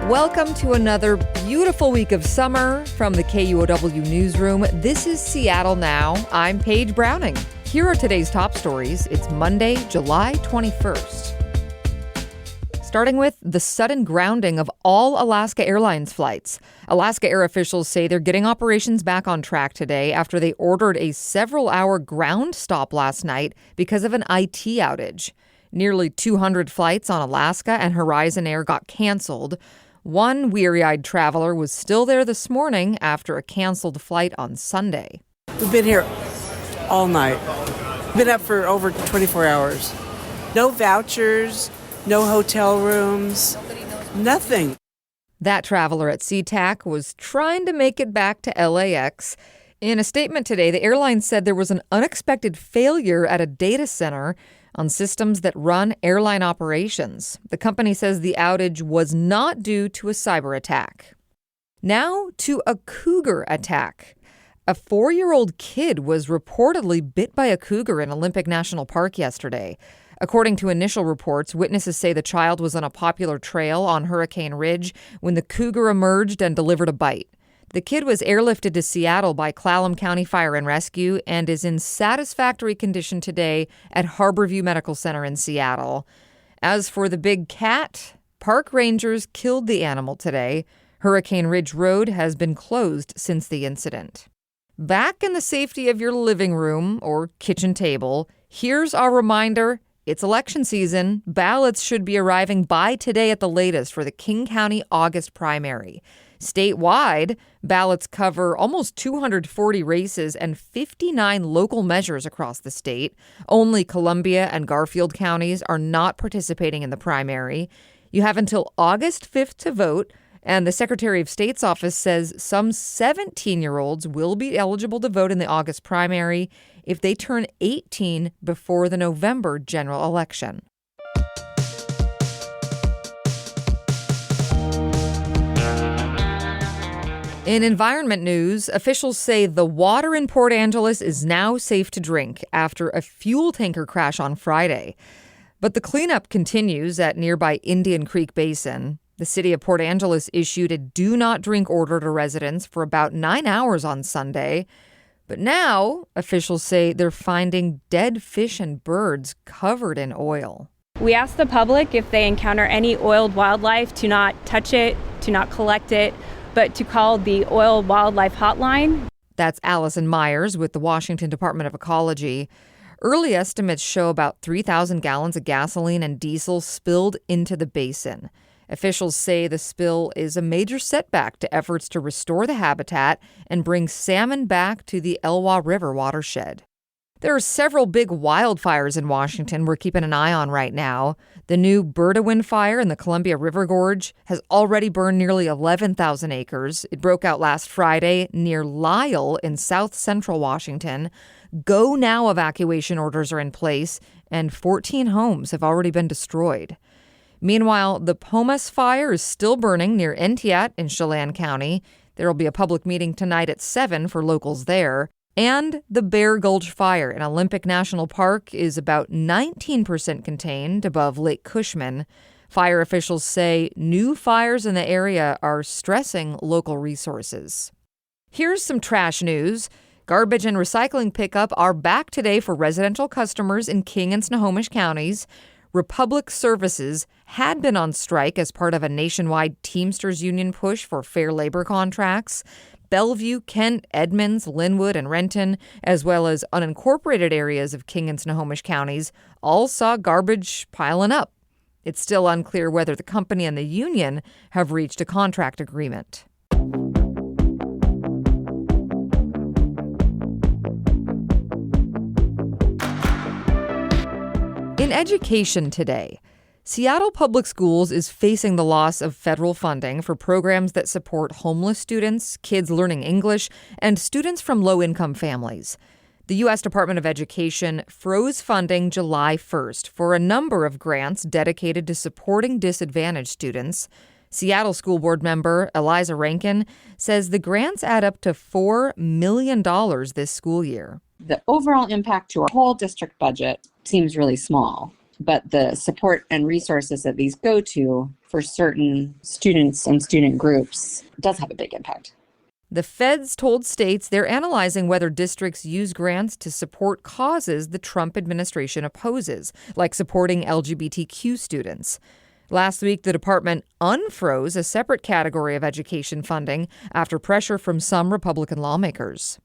Welcome to another beautiful week of summer from the KUOW newsroom. This is Seattle Now. I'm Paige Browning. Here are today's top stories. It's Monday, July 21st. Starting with the sudden grounding of all Alaska Airlines flights. Alaska Air officials say they're getting operations back on track today after they ordered a several-hour ground stop last night because of an IT outage. Nearly 200 flights on Alaska and Horizon Air got canceled. One weary-eyed traveler was still there this morning after a canceled flight on Sunday. We've been here all night. Been up for over 24 hours. No vouchers, no hotel rooms, nothing. That traveler at SeaTac was trying to make it back to LAX. In a statement today, the airline said there was an unexpected failure at a data center on systems that run airline operations. The company says the outage was not due to a cyber attack. Now to a cougar attack. A 4-year-old kid was reportedly bit by a cougar in Olympic National Park yesterday. According to initial reports, witnesses say the child was on a popular trail on Hurricane Ridge when the cougar emerged and delivered a bite. The kid was airlifted to Seattle by Clallam County Fire and Rescue and is in satisfactory condition today at Harborview Medical Center in Seattle. As for the big cat, park rangers killed the animal today. Hurricane Ridge Road has been closed since the incident. Back in the safety of your living room or kitchen table, here's our reminder. It's election season. Ballots should be arriving by today at the latest for the King County August primary. Statewide, ballots cover almost 240 races and 59 local measures across the state. Only Columbia and Garfield counties are not participating in the primary. You have until August 5th to vote, and the Secretary of State's office says some 17-year-olds will be eligible to vote in the August primary if they turn 18 before the November general election. In environment news, officials say the water in Port Angeles is now safe to drink after a fuel tanker crash on Friday. But the cleanup continues at nearby Indian Creek Basin. The city of Port Angeles issued a do-not-drink order to residents for about 9 hours on Sunday. But now, officials say they're finding dead fish and birds covered in oil. We ask the public if they encounter any oiled wildlife to not touch it, to not collect it, but to call the Oil Wildlife Hotline. That's Allison Myers with the Washington Department of Ecology. Early estimates show about 3,000 gallons of gasoline and diesel spilled into the basin. Officials say the spill is a major setback to efforts to restore the habitat and bring salmon back to the Elwha River watershed. There are several big wildfires in Washington we're keeping an eye on right now. The new Bertha fire in the Columbia River Gorge has already burned nearly 11,000 acres. It broke out last Friday near Lyle in south central Washington. Go now evacuation orders are in place, and 14 homes have already been destroyed. Meanwhile, the Pomas fire is still burning near Entiat in Chelan County. There will be a public meeting tonight at 7 for locals there. And the Bear Gulch fire in Olympic National Park is about 19% contained above Lake Cushman. Fire officials say new fires in the area are stressing local resources. Here's some trash news. Garbage and recycling pickup are back today for residential customers in King and Snohomish counties. Republic Services had been on strike as part of a nationwide Teamsters union push for fair labor contracts. Bellevue, Kent, Edmonds, Linwood, and Renton, as well as unincorporated areas of King and Snohomish counties, all saw garbage piling up. It's still unclear whether the company and the union have reached a contract agreement. In education today, Seattle Public Schools is facing the loss of federal funding for programs that support homeless students, kids learning English, and students from low-income families. The U.S. Department of Education froze funding July 1st for a number of grants dedicated to supporting disadvantaged students. Seattle School Board member Eliza Rankin says the grants add up to $4 million this school year. The overall impact to our whole district budget seems really small. but the support and resources that these go to for certain students and student groups does have a big impact. The feds told states they're analyzing whether districts use grants to support causes the Trump administration opposes, like supporting LGBTQ students. Last week, the department unfroze a separate category of education funding after pressure from some Republican lawmakers.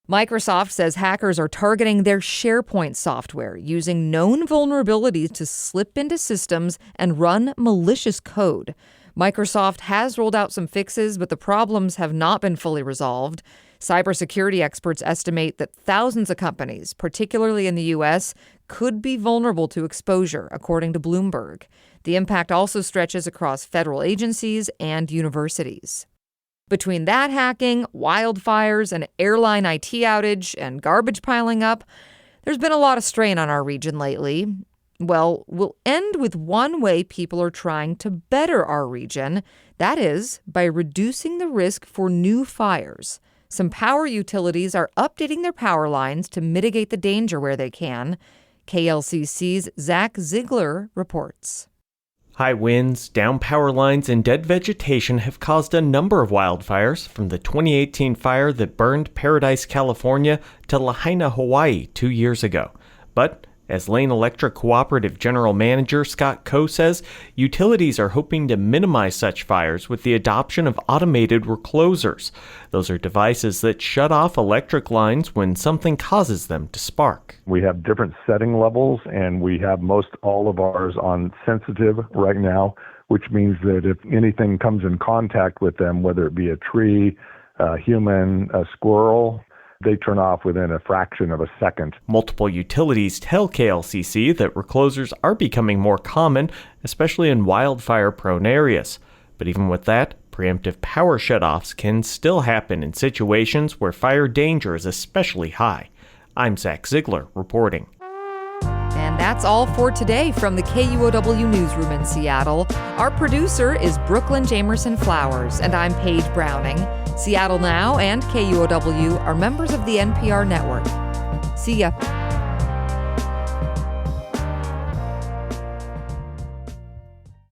Microsoft says hackers are targeting their SharePoint software, using known vulnerabilities to slip into systems and run malicious code. Microsoft has rolled out some fixes, but the problems have not been fully resolved. Cybersecurity experts estimate that thousands of companies, particularly in the U.S., could be vulnerable to exposure, according to Bloomberg. The impact also stretches across federal agencies and universities. Between that hacking, wildfires, an airline IT outage, and garbage piling up, there's been a lot of strain on our region lately. Well, we'll end with one way people are trying to better our region. That is, by reducing the risk for new fires. Some power utilities are updating their power lines to mitigate the danger where they can. KLCC's Zach Ziegler reports. High winds, down power lines, and dead vegetation have caused a number of wildfires, from the 2018 fire that burned Paradise, California, to Lahaina, Hawaii 2 years ago. But as Lane Electric Cooperative General Manager Scott Coe says, utilities are hoping to minimize such fires with the adoption of automated reclosers. Those are devices that shut off electric lines when something causes them to spark. We have different setting levels, and we have most all of ours on sensitive right now, which means that if anything comes in contact with them, whether it be a tree, a human, a squirrel, they turn off within a fraction of a second. Multiple utilities tell KLCC that reclosers are becoming more common, especially in wildfire-prone areas. But even with that, preemptive power shutoffs can still happen in situations where fire danger is especially high. I'm Zach Ziegler reporting. And that's all for today from the KUOW Newsroom in Seattle. Our producer is Brooklyn Jamerson Flowers, and I'm Paige Browning. Seattle Now and KUOW are members of the NPR network. See ya.